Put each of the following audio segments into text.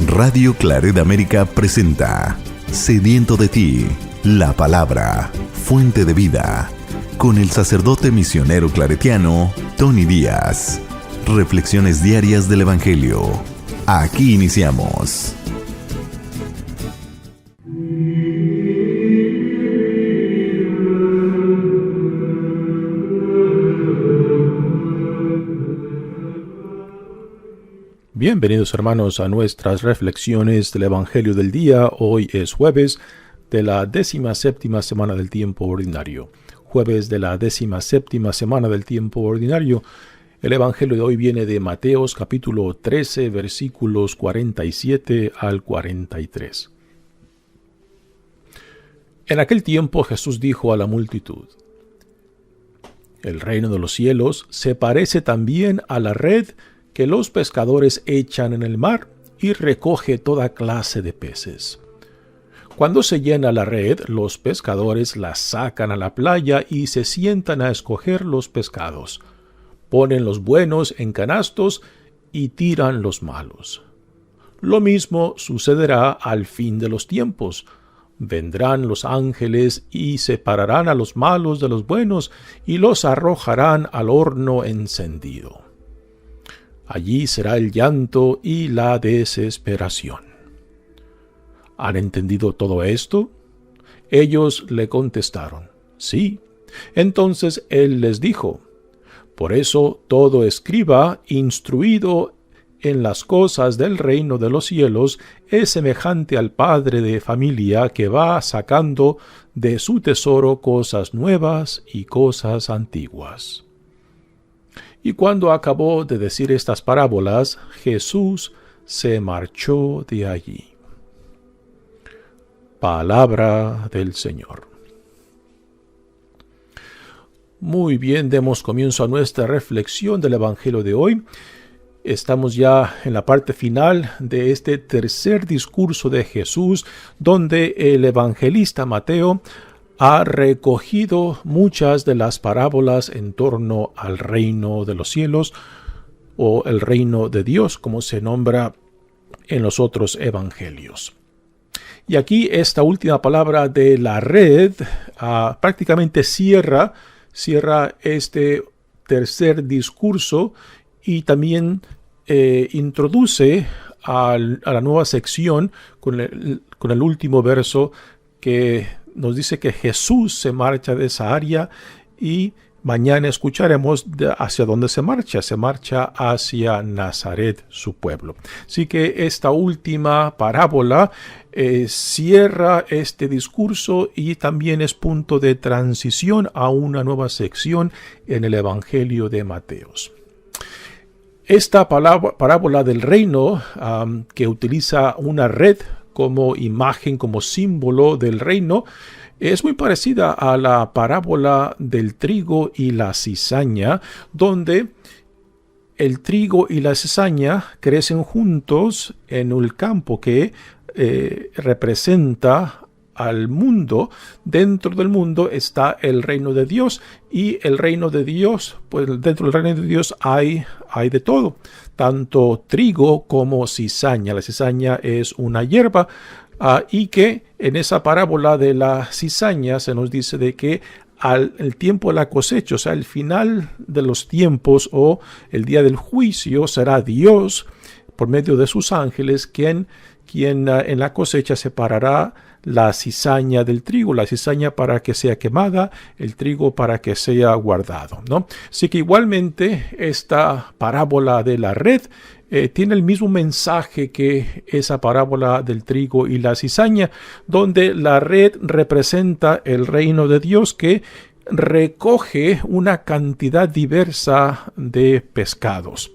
Radio Claret América presenta Sediento de ti, la palabra, fuente de vida, con el sacerdote misionero claretiano Tony Díaz. Reflexiones diarias del Evangelio. Aquí iniciamos. Bienvenidos hermanos a nuestras reflexiones del Evangelio del día. Hoy es jueves de la 17ª semana del tiempo ordinario. Jueves de la 17ª semana del tiempo ordinario. El Evangelio de hoy viene de Mateos capítulo 13 versículos 47 al 43. En aquel tiempo Jesús dijo a la multitud: El reino de los cielos se parece también a la red que los pescadores echan en el mar y recoge toda clase de peces. Cuando se llena la red, los pescadores la sacan a la playa y se sientan a escoger los pescados. Ponen los buenos en canastos y tiran los malos. Lo mismo sucederá al fin de los tiempos. Vendrán los ángeles y separarán a los malos de los buenos y los arrojarán al horno encendido. Allí será el llanto y la desesperación. ¿Han entendido todo esto? Ellos le contestaron: sí. Entonces él les dijo: por eso todo escriba instruido en las cosas del reino de los cielos es semejante al padre de familia que va sacando de su tesoro cosas nuevas y cosas antiguas. Y cuando acabó de decir estas parábolas, Jesús se marchó de allí. Palabra del Señor. Muy bien, demos comienzo a nuestra reflexión del Evangelio de hoy. Estamos ya en la parte final de este tercer discurso de Jesús, donde el evangelista Mateo ha recogido muchas de las parábolas en torno al reino de los cielos o el reino de Dios, como se nombra en los otros evangelios. Y aquí esta última palabra de la red prácticamente cierra este tercer discurso y también introduce a la nueva sección con el último verso que nos dice que Jesús se marcha de esa área y mañana escucharemos hacia dónde se marcha. Se marcha hacia Nazaret, su pueblo. Así que esta última parábola cierra este discurso y también es punto de transición a una nueva sección en el Evangelio de Mateos. Esta parábola del reino que utiliza una red como imagen, como símbolo del reino, es muy parecida a la parábola del trigo y la cizaña, donde el trigo y la cizaña crecen juntos en un campo que representa al mundo. Dentro del mundo está el reino de Dios y el reino de Dios, pues dentro del reino de Dios hay de todo, tanto trigo como cizaña. La cizaña es una hierba y que en esa parábola de la cizaña se nos dice de que el tiempo de la cosecha, o sea, el final de los tiempos o el día del juicio, será Dios por medio de sus ángeles quien en la cosecha separará la cizaña del trigo, la cizaña para que sea quemada, el trigo para que sea guardado, ¿no? Así que igualmente esta parábola de la red tiene el mismo mensaje que esa parábola del trigo y la cizaña, donde la red representa el reino de Dios que recoge una cantidad diversa de pescados.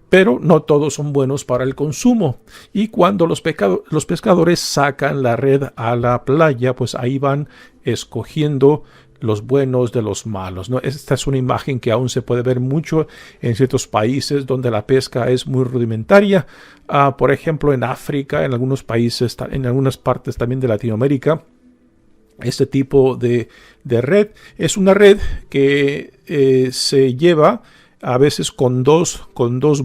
Pero no todos son buenos para el consumo. Y cuando los pescadores sacan la red a la playa, pues ahí van escogiendo los buenos de los malos, ¿no? Esta es una imagen que aún se puede ver mucho en ciertos países donde la pesca es muy rudimentaria. Por ejemplo, en África, en algunos países, en algunas partes también de Latinoamérica, este tipo de red es una red que se lleva a veces con dos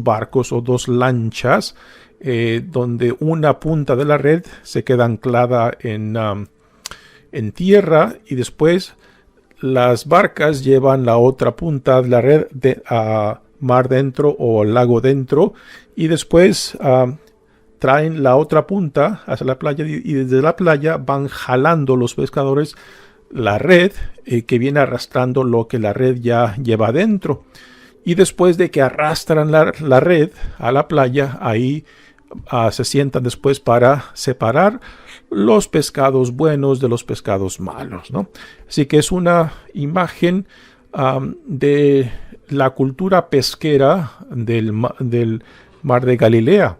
barcos o dos lanchas donde una punta de la red se queda anclada en tierra y después las barcas llevan la otra punta de la red a mar dentro o lago dentro y después traen la otra punta hacia la playa y desde la playa van jalando los pescadores la red que viene arrastrando lo que la red ya lleva adentro. Y después de que arrastran la red a la playa, ahí se sientan después para separar los pescados buenos de los pescados malos, ¿no? Así que es una imagen de la cultura pesquera del mar de Galilea,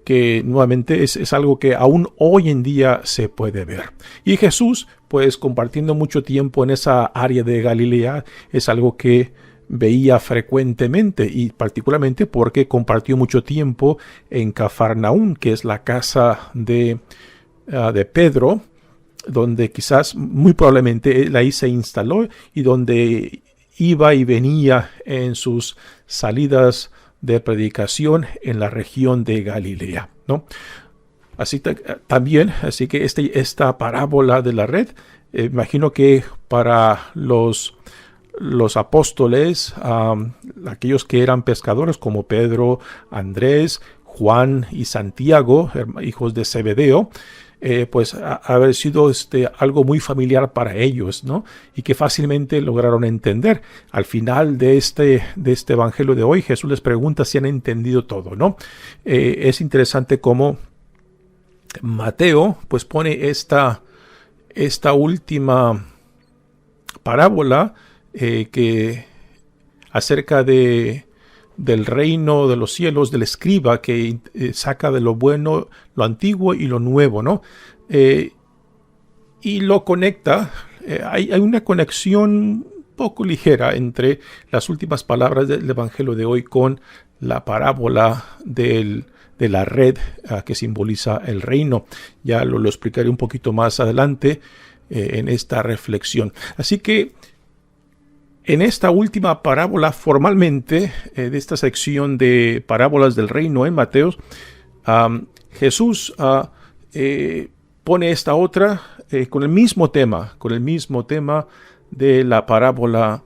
que nuevamente es algo que aún hoy en día se puede ver. Y Jesús, pues compartiendo mucho tiempo en esa área de Galilea, es algo que veía frecuentemente y particularmente porque compartió mucho tiempo en Cafarnaún, que es la casa de Pedro, donde quizás muy probablemente él ahí se instaló y donde iba y venía en sus salidas de predicación en la región de Galilea, ¿no? Así que esta parábola de la red, imagino que para los apóstoles, aquellos que eran pescadores como Pedro, Andrés, Juan y Santiago, hijos de Zebedeo, pues haber sido algo muy familiar para ellos, ¿no? Y que fácilmente lograron entender. Al final de este evangelio de hoy, Jesús les pregunta si han entendido todo, ¿no? Es interesante cómo Mateo pues pone esta última parábola que acerca del reino de los cielos, del escriba que saca de lo bueno, lo antiguo y lo nuevo, ¿no? Y lo conecta, hay una conexión poco ligera entre las últimas palabras del evangelio de hoy con la parábola de la red que simboliza el reino. Ya lo explicaré un poquito más adelante en esta reflexión. Así que en esta última parábola, formalmente, de esta sección de parábolas del reino en Mateo, Jesús pone esta otra con el mismo tema de la parábola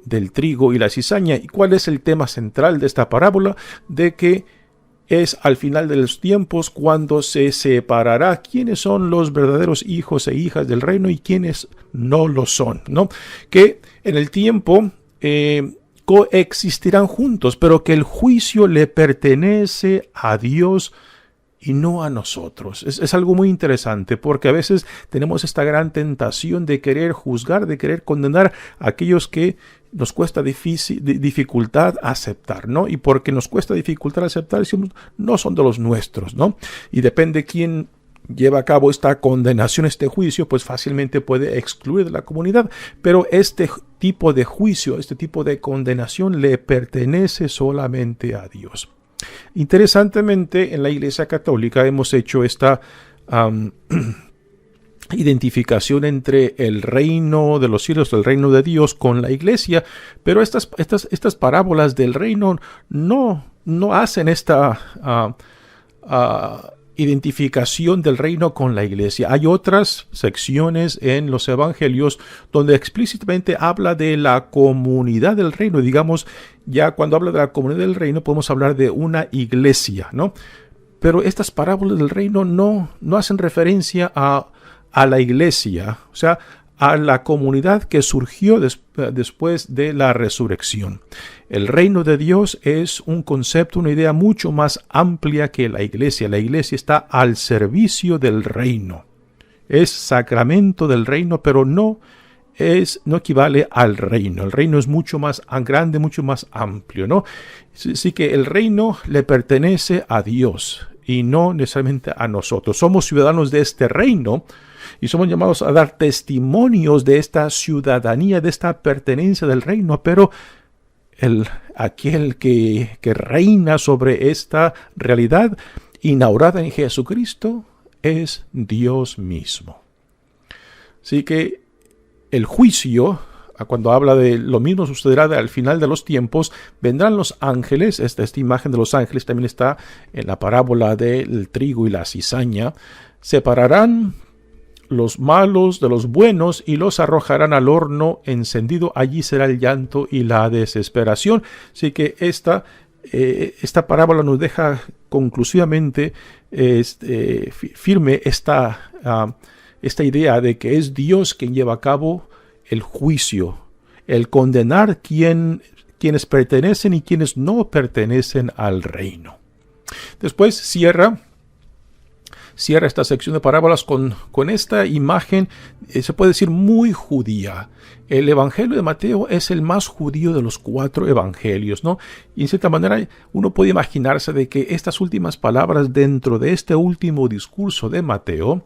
del trigo y la cizaña. ¿Y cuál es el tema central de esta parábola? De que es al final de los tiempos cuando se separará quiénes son los verdaderos hijos e hijas del reino y quiénes no lo son, ¿no? Que en el tiempo coexistirán juntos, pero que el juicio le pertenece a Dios y no a nosotros. Es algo muy interesante porque a veces tenemos esta gran tentación de querer juzgar, de querer condenar a aquellos que nos cuesta dificultad aceptar, ¿no? Y porque nos cuesta dificultad aceptar, decimos, no son de los nuestros, ¿no? Y depende quién lleva a cabo esta condenación, este juicio, pues fácilmente puede excluir de la comunidad. Pero este tipo de juicio, este tipo de condenación le pertenece solamente a Dios. Interesantemente, en la Iglesia Católica hemos hecho esta identificación entre el reino de los cielos, el reino de Dios con la Iglesia, pero estas parábolas del reino no hacen esta identificación del reino con la Iglesia. Hay otras secciones en los evangelios donde explícitamente habla de la comunidad del reino. Digamos, ya cuando habla de la comunidad del reino podemos hablar de una iglesia, ¿no? Pero estas parábolas del reino no hacen referencia a la iglesia, o sea, a la comunidad que surgió después de la resurrección. El reino de Dios es un concepto, una idea mucho más amplia que la iglesia. La iglesia está al servicio del reino. Es sacramento del reino, pero no equivale al reino. El reino es mucho más grande, mucho más amplio, ¿no? Así que el reino le pertenece a Dios y no necesariamente a nosotros. Somos ciudadanos de este reino y somos llamados a dar testimonios de esta ciudadanía, de esta pertenencia del reino, pero aquel que reina sobre esta realidad inaugurada en Jesucristo es Dios mismo. Así que el juicio cuando habla de lo mismo sucederá al final de los tiempos, vendrán los ángeles. Esta imagen de los ángeles también está en la parábola del trigo y la cizaña. Separarán los malos de los buenos y los arrojarán al horno encendido. Allí será el llanto y la desesperación. Así que esta parábola nos deja conclusivamente firme esta idea de que es Dios quien lleva a cabo el juicio, el condenar quienes pertenecen y quienes no pertenecen al reino. Después cierra esta sección de parábolas con esta imagen, se puede decir muy judía. El Evangelio de Mateo es el más judío de los 4 evangelios, ¿no? Y en cierta manera uno puede imaginarse de que estas últimas palabras dentro de este último discurso de Mateo,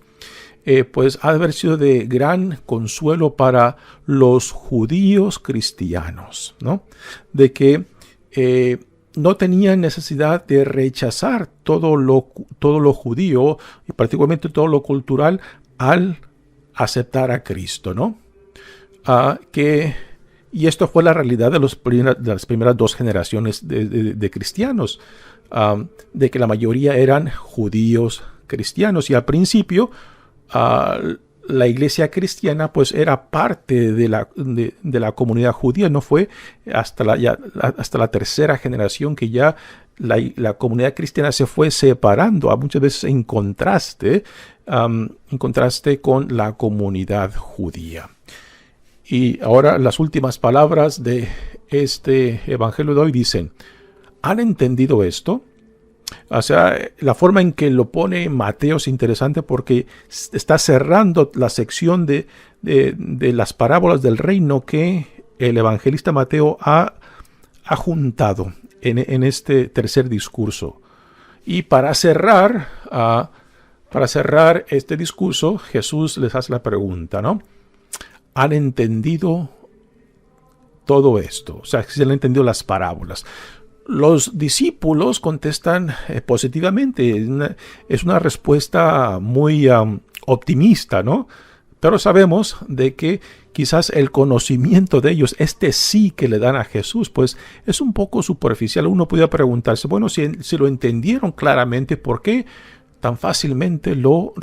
pues ha de haber sido de gran consuelo para los judíos cristianos, ¿no? De que no tenían necesidad de rechazar todo lo judío y particularmente todo lo cultural al aceptar a Cristo, ¿no? Y esto fue la realidad de las primeras 2 generaciones de cristianos, de que la mayoría eran judíos cristianos, y al principio la iglesia cristiana pues era parte de la comunidad judía. No fue hasta la 3ª generación que ya la comunidad cristiana se fue separando, muchas veces en contraste con la comunidad judía. Y ahora las últimas palabras de este evangelio de hoy dicen: ¿han entendido esto? O sea, la forma en que lo pone Mateo es interesante porque está cerrando la sección de las parábolas del reino que el evangelista Mateo ha juntado en este tercer discurso. Y para cerrar este discurso, Jesús les hace la pregunta, ¿no? ¿Han entendido todo esto? O sea, si han entendido las parábolas. Los discípulos contestan positivamente. Es una respuesta muy optimista, ¿no? Pero sabemos de que quizás el conocimiento de ellos, sí que le dan a Jesús, pues es un poco superficial. Uno podría preguntarse, bueno, si lo entendieron claramente, ¿por qué tan fácilmente lo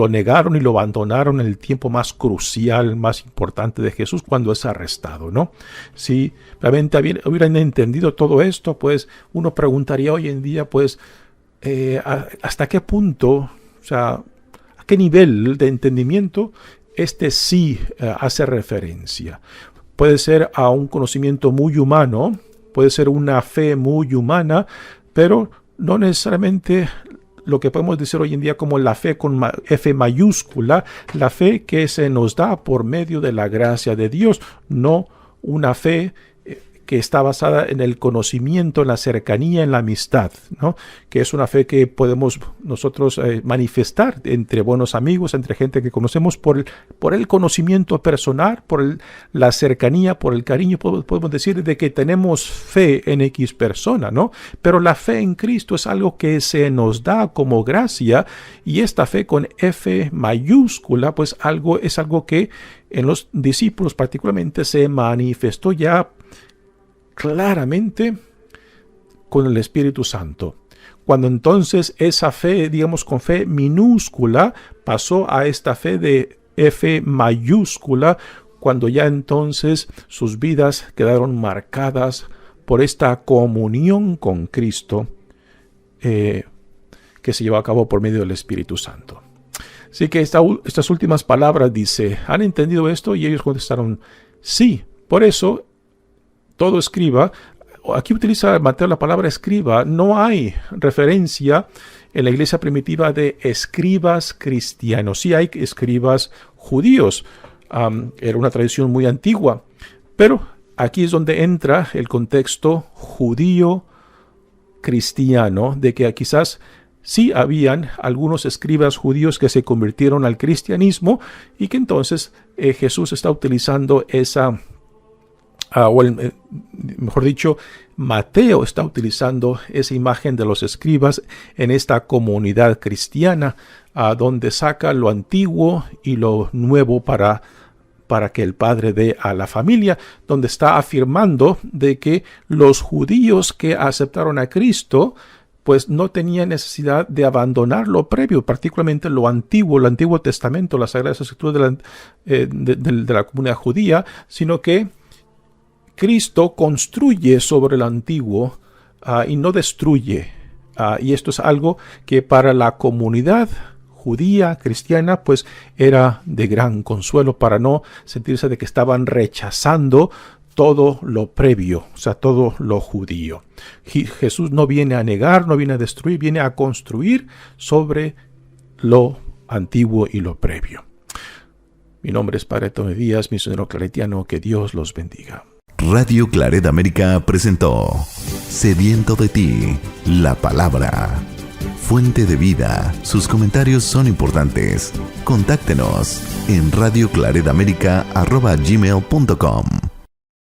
negaron y lo abandonaron en el tiempo más crucial, más importante de Jesús, cuando es arrestado, ¿no? Si realmente hubieran entendido todo esto, pues uno preguntaría hoy en día, pues, ¿hasta qué punto, o sea, a qué nivel de entendimiento sí hace referencia? Puede ser a un conocimiento muy humano, puede ser una fe muy humana, pero no necesariamente lo que podemos decir hoy en día como la fe con F mayúscula, la fe que se nos da por medio de la gracia de Dios, no una fe que está basada en el conocimiento, en la cercanía, en la amistad, ¿no? Que es una fe que podemos nosotros manifestar entre buenos amigos, entre gente que conocemos por el conocimiento personal, por la cercanía, por el cariño. Podemos decir de que tenemos fe en X persona, ¿no? Pero la fe en Cristo es algo que se nos da como gracia, y esta fe con F mayúscula, pues es algo que en los discípulos particularmente se manifestó ya claramente con el Espíritu Santo. Cuando entonces esa fe, digamos con fe minúscula, pasó a esta fe de F mayúscula, cuando ya entonces sus vidas quedaron marcadas por esta comunión con Cristo que se llevó a cabo por medio del Espíritu Santo. Así que estas últimas palabras dice: ¿han entendido esto? Y ellos contestaron: sí. Por eso todo escriba, aquí utiliza Mateo la palabra escriba. No hay referencia en la iglesia primitiva de escribas cristianos. Sí hay escribas judíos. Era una tradición muy antigua. Pero aquí es donde entra el contexto judío cristiano, de que quizás sí habían algunos escribas judíos que se convirtieron al cristianismo, y que entonces Jesús está utilizando mejor dicho, Mateo está utilizando esa imagen de los escribas en esta comunidad cristiana, donde saca lo antiguo y lo nuevo para para que el Padre dé a la familia, donde está afirmando de que los judíos que aceptaron a Cristo pues no tenían necesidad de abandonar lo previo, particularmente lo antiguo, el Antiguo Testamento, las Sagradas Escrituras de la comunidad judía, sino que Cristo construye sobre el antiguo y no destruye. Y esto es algo que para la comunidad judía, cristiana, pues era de gran consuelo para no sentirse de que estaban rechazando todo lo previo, o sea, todo lo judío. Jesús no viene a negar, no viene a destruir, viene a construir sobre lo antiguo y lo previo. Mi nombre es Padre Tony Díaz, misionero claretiano, que Dios los bendiga. Radio Claret América presentó Sediento de ti, la palabra. Fuente de vida. Sus comentarios son importantes. Contáctenos en radioclaretamerica@gmail.com.